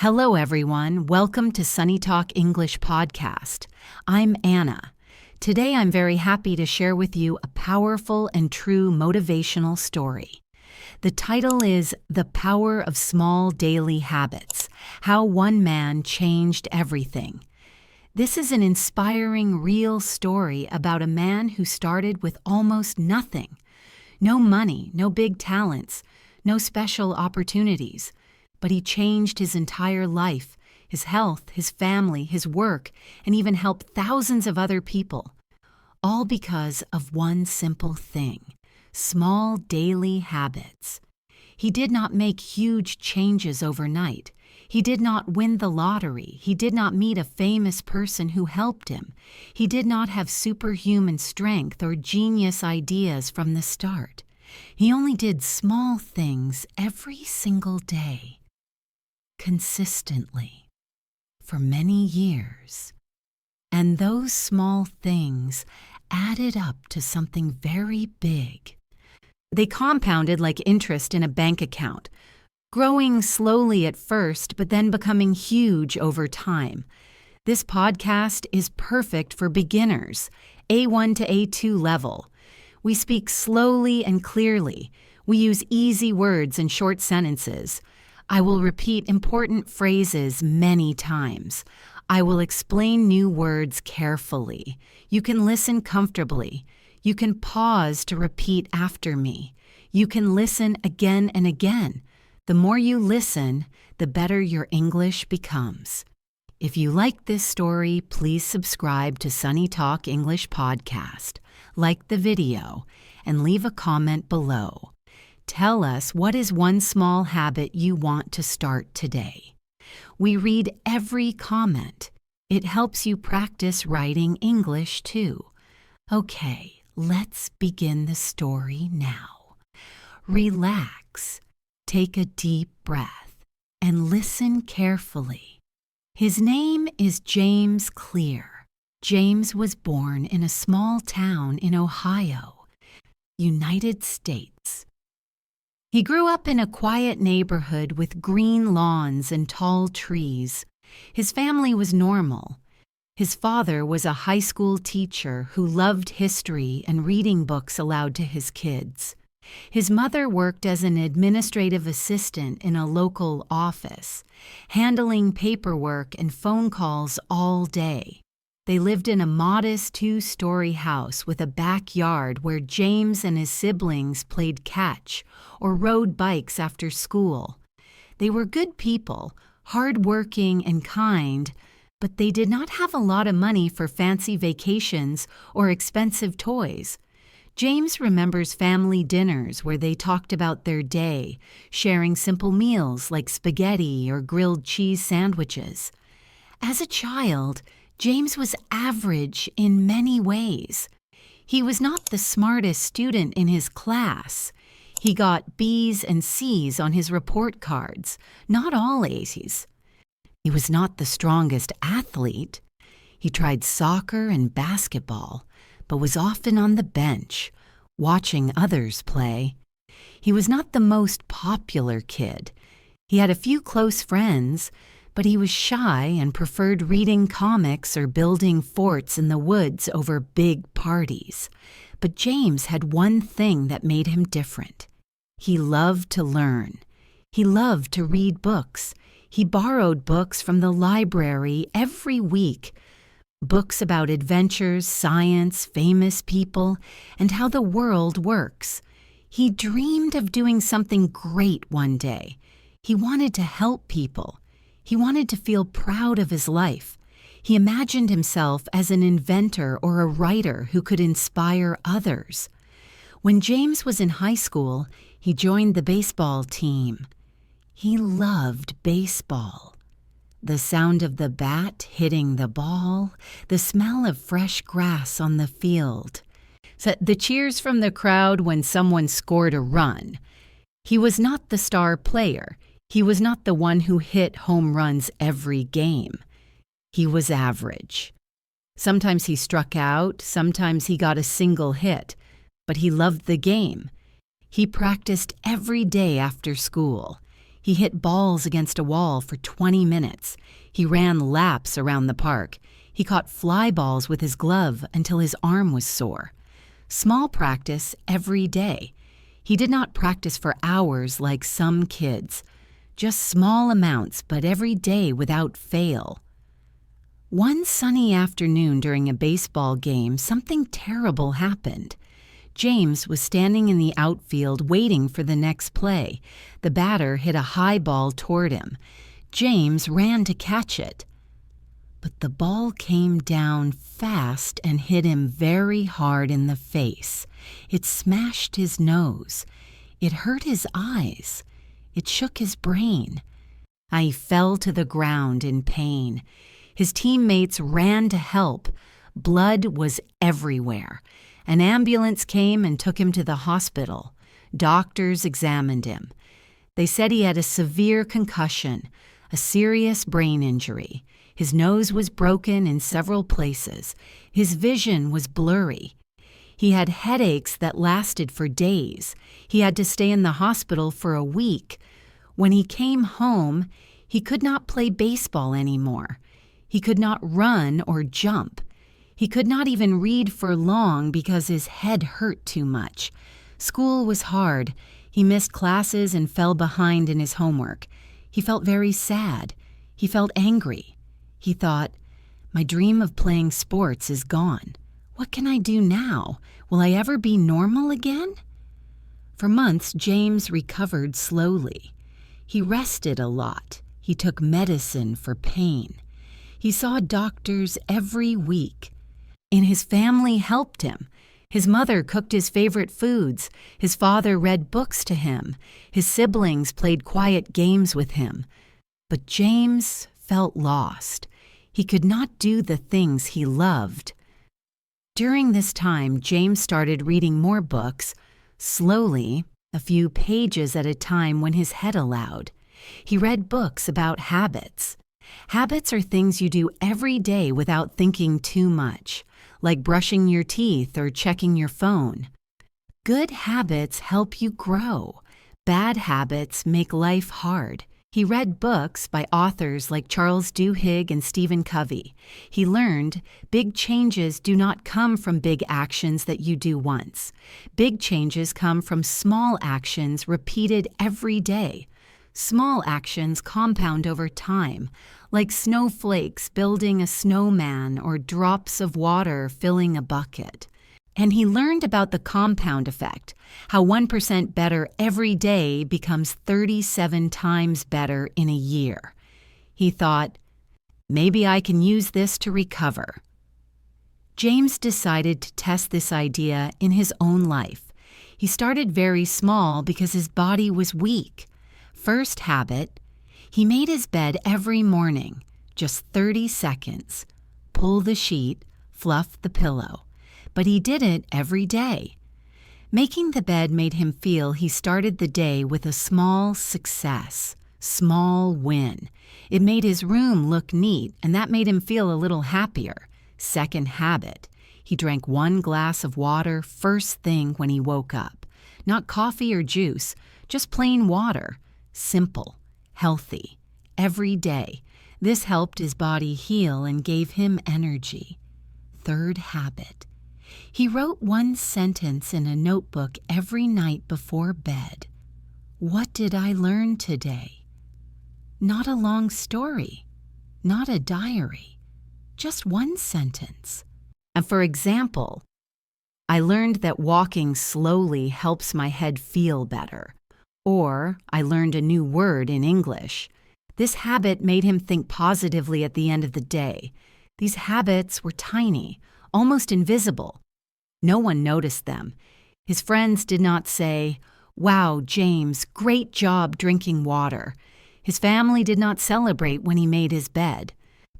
Hello, everyone. Welcome to SunnyTalk English Podcast. I'm Anna. Today, I'm very happy to share with you a powerful and true motivational story. The title is The Power of Small Daily Habits: How One Man Changed Everything. This is an inspiring, real story about a man who started with almost nothing. No money, no big talents, no special opportunities. But he changed his entire life, his health, his family, his work, and even helped thousands of other people. All because of one simple thing: small daily habits. He did not make huge changes overnight. He did not win the lottery. He did not meet a famous person who helped him. He did not have superhuman strength or genius ideas from the start. He only did small things every single day, consistently, for many years. And those small things added up to something very big. They compounded like interest in a bank account, growing slowly at first, but then becoming huge over time. This podcast is perfect for beginners, A1 to A2 level. We speak slowly and clearly. We use easy words and short sentences. I will repeat important phrases many times. I will explain new words carefully. You can listen comfortably. You can pause to repeat after me. You can listen again and again. The more you listen, the better your English becomes. If you like this story, please subscribe to SunnyTalk English Podcast, like the video, and leave a comment below. Tell us, what is one small habit you want to start today? We read every comment. It helps you practice writing English too. Okay, let's begin the story now. Relax, take a deep breath, and listen carefully. His name is James Clear. James was born in a small town in Ohio, United States. He grew up in a quiet neighborhood with green lawns and tall trees. His family was normal. His father was a high school teacher who loved history and reading books aloud to his kids. His mother worked as an administrative assistant in a local office, handling paperwork and phone calls all day. They lived in a modest 2-story house with a backyard where James and his siblings played catch or rode bikes after school. They were good people, hardworking and kind, but they did not have a lot of money for fancy vacations or expensive toys. James remembers family dinners where they talked about their day, sharing simple meals like spaghetti or grilled cheese sandwiches. As a child, James was average in many ways. He was not the smartest student in his class. He got B's and C's on his report cards, not all A's. He was not the strongest athlete. He tried soccer and basketball, but was often on the bench, watching others play. He was not the most popular kid. He had a few close friends, but he was shy and preferred reading comics or building forts in the woods over big parties. But James had one thing that made him different. He loved to learn. He loved to read books. He borrowed books from the library every week. Books about adventures, science, famous people, and how the world works. He dreamed of doing something great one day. He wanted to help people. He wanted to feel proud of his life. He imagined himself as an inventor or a writer who could inspire others. When James was in high school, he joined the baseball team. He loved baseball. The sound of the bat hitting the ball, the smell of fresh grass on the field, the cheers from the crowd when someone scored a run. He was not the star player. He was not the one who hit home runs every game. He was average. Sometimes he struck out, sometimes he got a single hit, but he loved the game. He practiced every day after school. He hit balls against a wall for 20 minutes. He ran laps around the park. He caught fly balls with his glove until his arm was sore. Small practice every day. He did not practice for hours like some kids. Just small amounts, but every day without fail. One sunny afternoon during a baseball game, something terrible happened. James was standing in the outfield waiting for the next play. The batter hit a high ball toward him. James ran to catch it. But the ball came down fast and hit him very hard in the face. It smashed his nose. It hurt his eyes. It shook his brain. He fell to the ground in pain. His teammates ran to help. Blood was everywhere. An ambulance came and took him to the hospital. Doctors examined him. They said he had a severe concussion, a serious brain injury. His nose was broken in several places. His vision was blurry. He had headaches that lasted for days. He had to stay in the hospital for a week. When he came home, he could not play baseball anymore. He could not run or jump. He could not even read for long because his head hurt too much. School was hard. He missed classes and fell behind in his homework. He felt very sad. He felt angry. He thought, "My dream of playing sports is gone. What can I do now? Will I ever be normal again?" For months, James recovered slowly. He rested a lot. He took medicine for pain. He saw doctors every week. And his family helped him. His mother cooked his favorite foods. His father read books to him. His siblings played quiet games with him. But James felt lost. He could not do the things he loved. During this time, James started reading more books, slowly, a few pages at a time when his head allowed. He read books about habits. Habits are things you do every day without thinking too much, like brushing your teeth or checking your phone. Good habits help you grow. Bad habits make life hard. He read books by authors like Charles Duhigg and Stephen Covey. He learned big changes do not come from big actions that you do once. Big changes come from small actions repeated every day. Small actions compound over time, like snowflakes building a snowman or drops of water filling a bucket. And he learned about the compound effect, how 1% better every day becomes 37 times better in a year. He thought, maybe I can use this to recover. James decided to test this idea in his own life. He started very small because his body was weak. First habit, he made his bed every morning, just 30 seconds. Pull the sheet, fluff the pillow. But he did it every day. Making the bed made him feel he started the day with a small success, small win. It made his room look neat, and that made him feel a little happier. Second habit, he drank 1 glass of water first thing when he woke up. Not coffee or juice, just plain water. Simple, healthy, every day. This helped his body heal and gave him energy. Third habit, he wrote 1 sentence in a notebook every night before bed. What did I learn today? Not a long story, not a diary, just 1 sentence. And for example, I learned that walking slowly helps my head feel better. Or I learned a new word in English. This habit made him think positively at the end of the day. These habits were tiny, almost invisible. No one noticed them. His friends did not say, "Wow, James, great job drinking water." His family did not celebrate when he made his bed,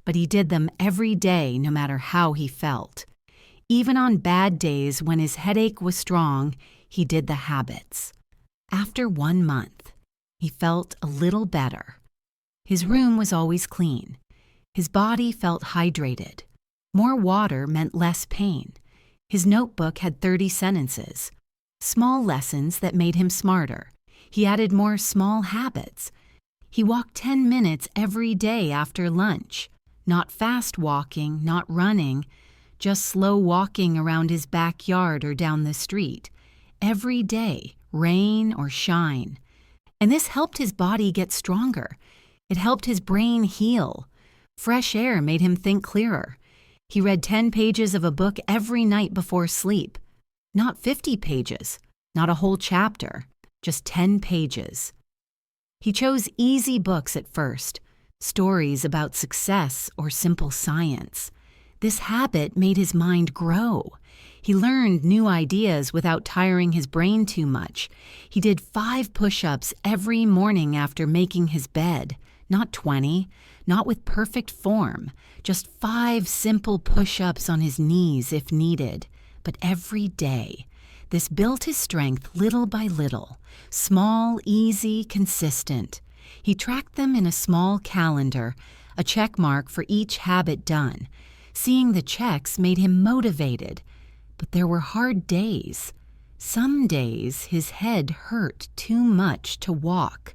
but he did them every day no matter how he felt. Even on bad days when his headache was strong, he did the habits. After 1 month, he felt a little better. His room was always clean. His body felt hydrated. More water meant less pain. His notebook had 30 sentences, small lessons that made him smarter. He added more small habits. He walked 10 minutes every day after lunch. Not fast walking, not running, just slow walking around his backyard or down the street. Every day, rain or shine. And this helped his body get stronger. It helped his brain heal. Fresh air made him think clearer. He read 10 pages of a book every night before sleep. Not 50 pages, not a whole chapter, just 10 pages. He chose easy books at first, stories about success or simple science. This habit made his mind grow. He learned new ideas without tiring his brain too much. He did 5 push-ups every morning after making his bed, not 20, not with perfect form, just 5 simple push-ups on his knees if needed, but every day. This built his strength little by little, small, easy, consistent. He tracked them in a small calendar, a check mark for each habit done. Seeing the checks made him motivated, but there were hard days. Some days his head hurt too much to walk.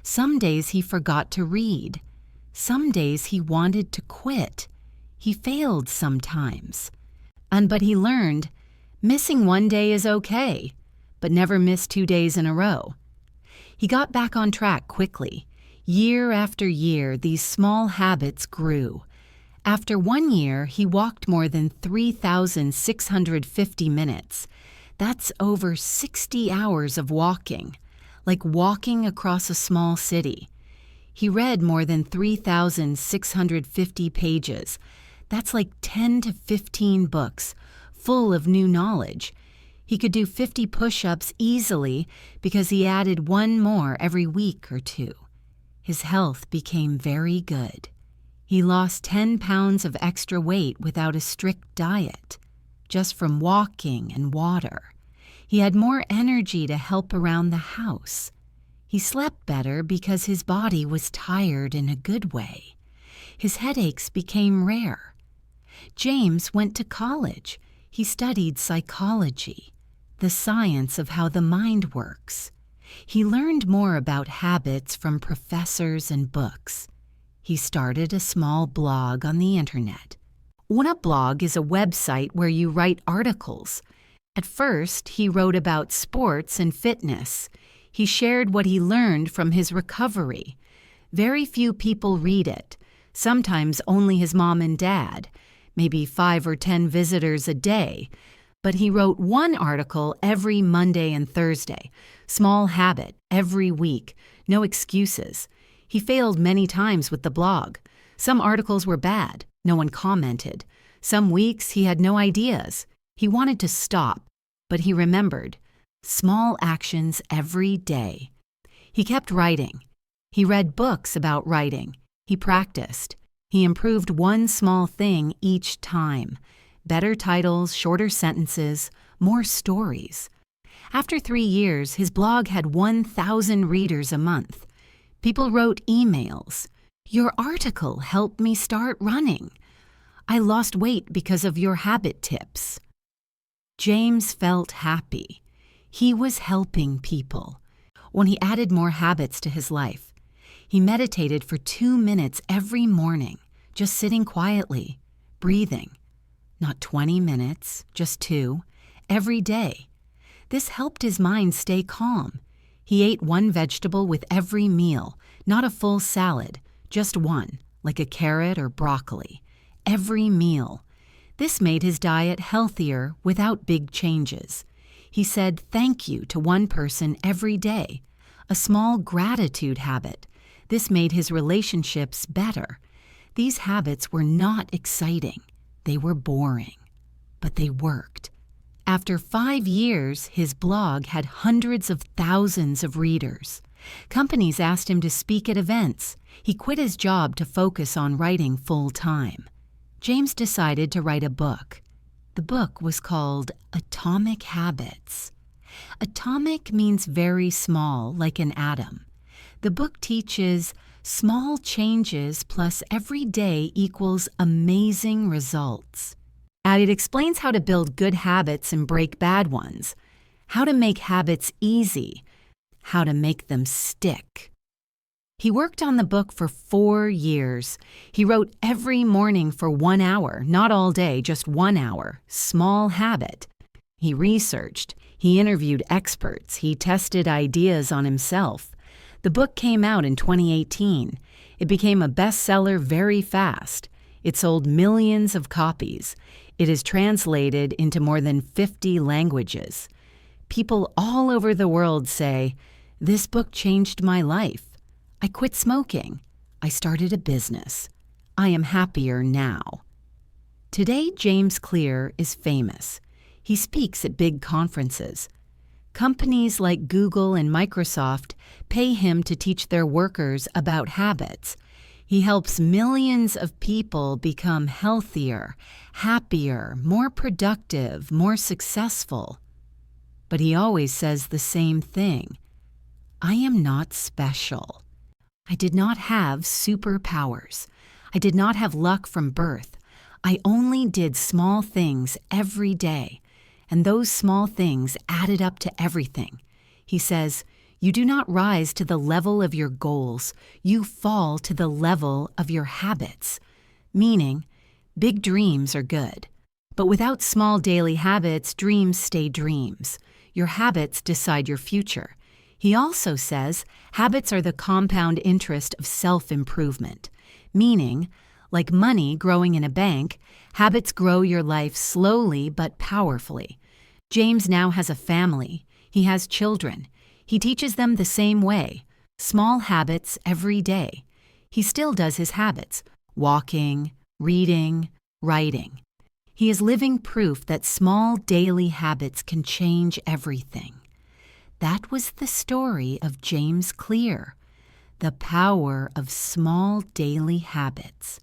Some days he forgot to read. Some days he wanted to quit. He failed sometimes. But he learned, missing one day is okay, but never miss 2 days in a row. He got back on track quickly. Year after year, these small habits grew. After 1 year, he walked more than 3,650 minutes. That's over 60 hours of walking, like walking across a small city. He read more than 3,650 pages. That's like 10 to 15 books, full of new knowledge. He could do 50 push-ups easily because he added 1 more every week or 2. His health became very good. He lost 10 pounds of extra weight without a strict diet, just from walking and water. He had more energy to help around the house. He slept better because his body was tired in a good way. His headaches became rare. James went to college. He studied psychology, the science of how the mind works. He learned more about habits from professors and books. He started a small blog on the internet. A blog is a website where you write articles. At first, he wrote about sports and fitness. He shared what he learned from his recovery. Very few people read it, sometimes only his mom and dad, maybe 5 or 10 visitors a day. But he wrote 1 article every Monday and Thursday, small habit, every week, no excuses. He failed many times with the blog. Some articles were bad, no one commented. Some weeks he had no ideas. He wanted to stop, but he remembered. Small actions every day. He kept writing. He read books about writing. He practiced. He improved 1 small thing each time. Better titles, shorter sentences, more stories. After 3 years, his blog had 1,000 readers a month. People wrote emails. Your article helped me start running. I lost weight because of your habit tips. James felt happy. He was helping people. When he added more habits to his life, he meditated for 2 minutes every morning, just sitting quietly, breathing. Not 20 minutes, just 2, every day. This helped his mind stay calm. He ate 1 vegetable with every meal, not a full salad, just 1, like a carrot or broccoli, every meal. This made his diet healthier without big changes. He said thank you to 1 person every day, a small gratitude habit. This made his relationships better. These habits were not exciting. They were boring, but they worked. After 5 years, his blog had hundreds of thousands of readers. Companies asked him to speak at events. He quit his job to focus on writing full-time. James decided to write a book. The book was called Atomic Habits. Atomic means very small, like an atom. The book teaches small changes plus every day equals amazing results. And it explains how to build good habits and break bad ones, how to make habits easy, how to make them stick. He worked on the book for 4 years. He wrote every morning for 1 hour, not all day, just 1 hour. Small habit. He researched. He interviewed experts. He tested ideas on himself. The book came out in 2018. It became a bestseller very fast. It sold millions of copies. It is translated into more than 50 languages. People all over the world say, "This book changed my life. I quit smoking. I started a business. I am happier now." Today, James Clear is famous. He speaks at big conferences. Companies like Google and Microsoft pay him to teach their workers about habits. He helps millions of people become healthier, happier, more productive, more successful. But he always says the same thing. I am not special. I did not have superpowers. I did not have luck from birth. I only did small things every day, and those small things added up to everything. He says, you do not rise to the level of your goals. You fall to the level of your habits. Meaning, big dreams are good, but without small daily habits, dreams stay dreams. Your habits decide your future. He also says habits are the compound interest of self-improvement, meaning, like money growing in a bank, habits grow your life slowly but powerfully. James now has a family. He has children. He teaches them the same way, small habits every day. He still does his habits, walking, reading, writing. He is living proof that small daily habits can change everything. That was the story of James Clear, the power of small daily habits,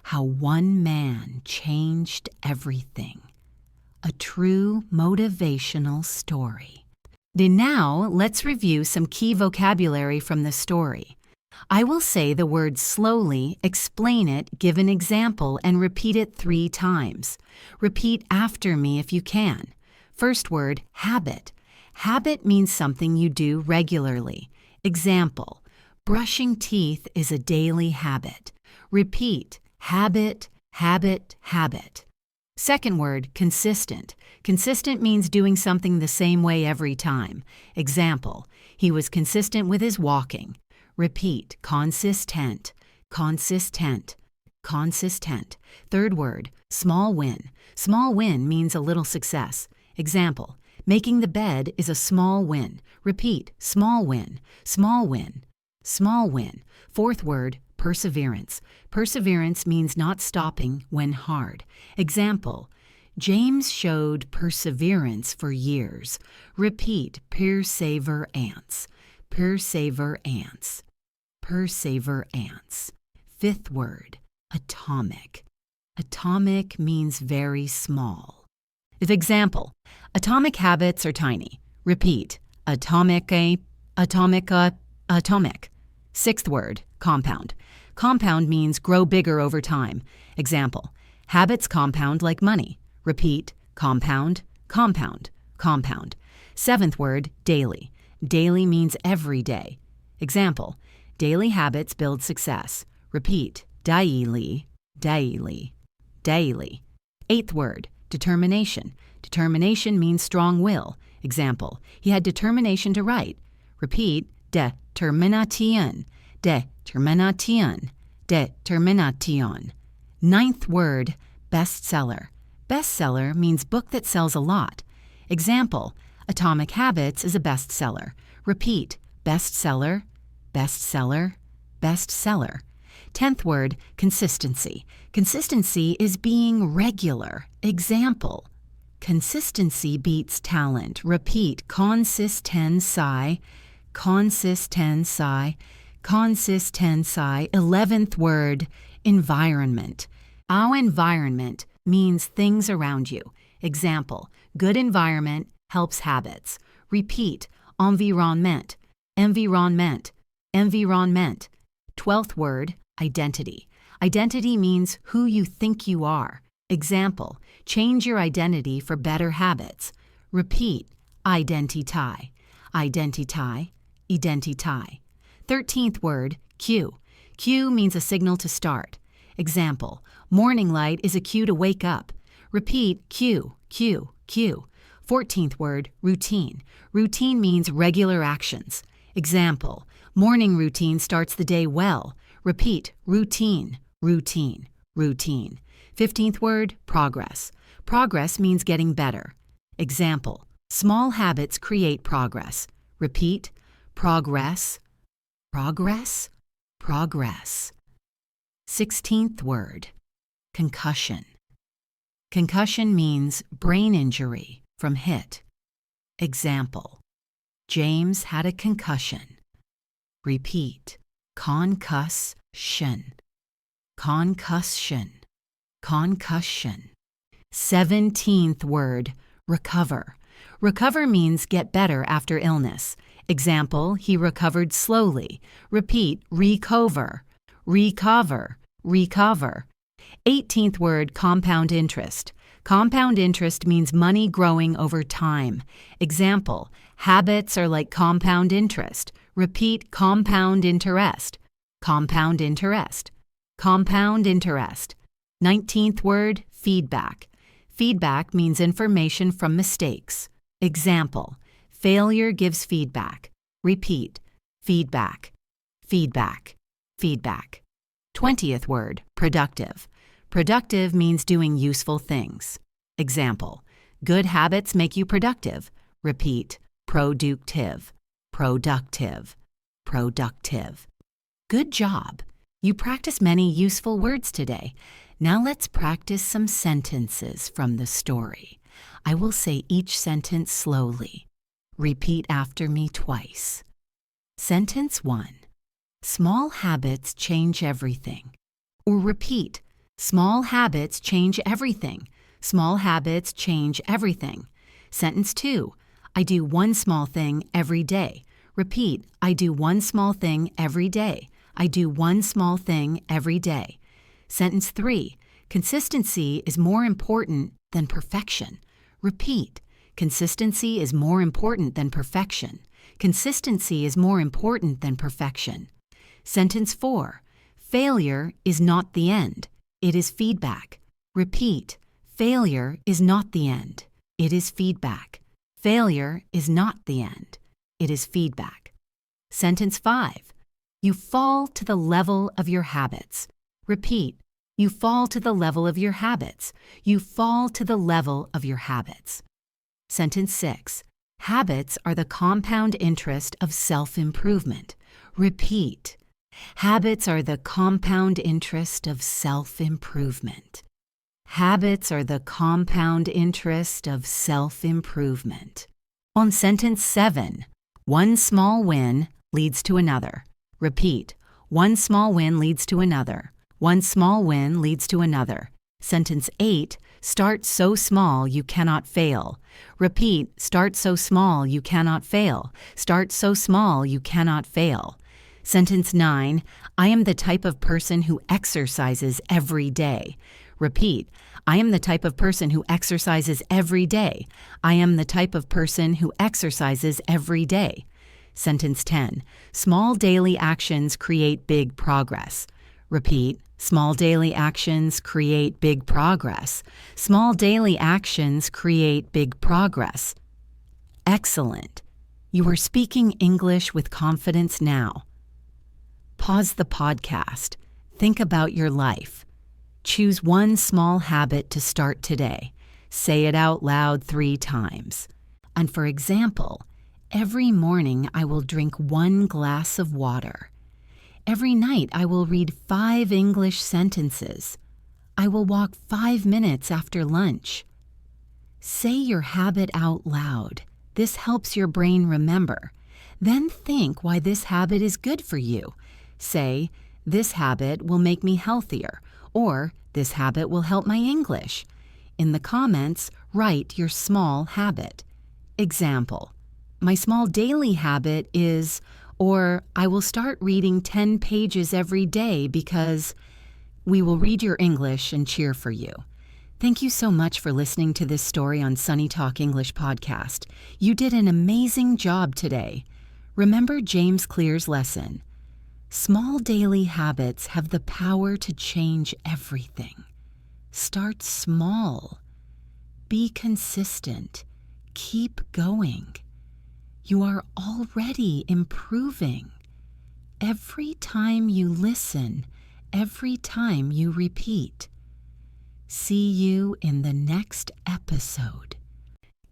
how one man changed everything. A true motivational story. Now, let's review some key vocabulary from the story. I will say the word slowly, explain it, give an example, and repeat it 3 times. Repeat after me if you can. First word, habit. Habit means something you do regularly. Example, brushing teeth is a daily habit. Repeat, habit, habit, habit. Second word, consistent. Consistent means doing something the same way every time. Example, he was consistent with his walking. Repeat, consistent, consistent, consistent. Third word, small win. Small win means a little success. Example, making the bed is a small win. Repeat, small win, small win, small win. Fourth word, perseverance. Perseverance means not stopping when hard. Example, James showed perseverance for years. Repeat, perseverance, perseverance, perseverance. Fifth word, atomic. Atomic means very small. Example, atomic habits are tiny. Repeat, atomic. Sixth word, compound. Compound means grow bigger over time. Example, habits compound like money. Repeat, compound, compound, compound. Seventh word, daily. Daily means every day. Example, daily habits build success. Repeat, daily, daily, daily. Eighth word, determination. Determination means strong will. Example, he had determination to write. Repeat, determination, determination, determination. Ninth word, bestseller. Bestseller means book that sells a lot. Example, Atomic Habits is a bestseller. Repeat, bestseller, bestseller, bestseller. 10th word, consistency. Consistency is being regular. Example, consistency beats talent. Repeat, consistency, consistency, consistency. 11th word, environment. Our environment means things around you. Example, good environment helps habits. Repeat, environment, environment, environment. 12th word, identity. Identity means who you think you are. Example, change your identity for better habits. Repeat, identity, identity, identity. 13th word, cue. Cue means a signal to start. Example, morning light is a cue to wake up. Repeat, cue, cue, cue. 14th word, routine. Routine means regular actions. Example, morning routine starts the day well. Repeat, routine, routine, routine. 15th word, progress. Progress means getting better. Example, small habits create progress. Repeat, progress, progress, progress. 16th word, concussion. Concussion means brain injury from hit. Example, James had a concussion. Repeat, concussion, concussion, concussion. 17th word, recover. Recover means get better after illness. Example, he recovered slowly. Repeat, recover, recover, recover. 18th word, compound interest. Compound interest means money growing over time. Example, habits are like compound interest. Repeat, compound interest, compound interest, compound interest. 19th word, feedback. Feedback means information from mistakes. Example, failure gives feedback. Repeat, feedback, feedback, feedback. 20th word, productive. Productive means doing useful things. Example, good habits make you productive. Repeat, productive, productive, productive. Good job. You practiced many useful words today. Now let's practice some sentences from the story. I will say each sentence slowly. Repeat after me twice. Sentence 1. Small habits change everything. Or repeat, small habits change everything. Small habits change everything. Sentence 2. I do one small thing every day. Repeat, I do one small thing every day. I do one small thing every day. Sentence 3. Consistency is more important than perfection. Repeat, consistency is more important than perfection. Consistency is more important than perfection. Sentence 4. Failure is not the end. It is feedback. Repeat, failure is not the end. It is feedback. Failure is not the end. It is feedback. Sentence 5. You fall to the level of your habits. Repeat, you fall to the level of your habits. You fall to the level of your habits. Sentence 6. Habits are the compound interest of self-improvement. Repeat, habits are the compound interest of self-improvement. Habits are the compound interest of self-improvement. On sentence 7, one small win leads to another. Repeat, one small win leads to another. One small win leads to another. Sentence 8, start so small you cannot fail. Repeat, start so small you cannot fail. Start so small you cannot fail. Sentence 9, I am the type of person who exercises every day. Repeat, I am the type of person who exercises every day. I am the type of person who exercises every day. Sentence 10, small daily actions create big progress. Repeat, small daily actions create big progress. Small daily actions create big progress. Excellent. You are speaking English with confidence now. Pause the podcast. Think about your life. Choose one small habit to start today. Say it out loud 3 times. And for example, every morning I will drink 1 glass of water. Every night I will read 5 English sentences. I will walk 5 minutes after lunch. Say your habit out loud. This helps your brain remember. Then think why this habit is good for you. Say, this habit will make me healthier, or this habit will help my English. In the comments, write your small habit. Example, my small daily habit is, or I will start reading 10 pages every day because we will read your English and cheer for you. Thank you so much for listening to this story on SunnyTalk English Podcast. You did an amazing job today. Remember James Clear's lesson. Small daily habits have the power to change everything. Start small. Be consistent. Keep going. You are already improving. Every time you listen, every time you repeat. See you in the next episode.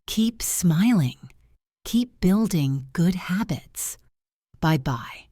Keep smiling. Keep building good habits. Bye-bye.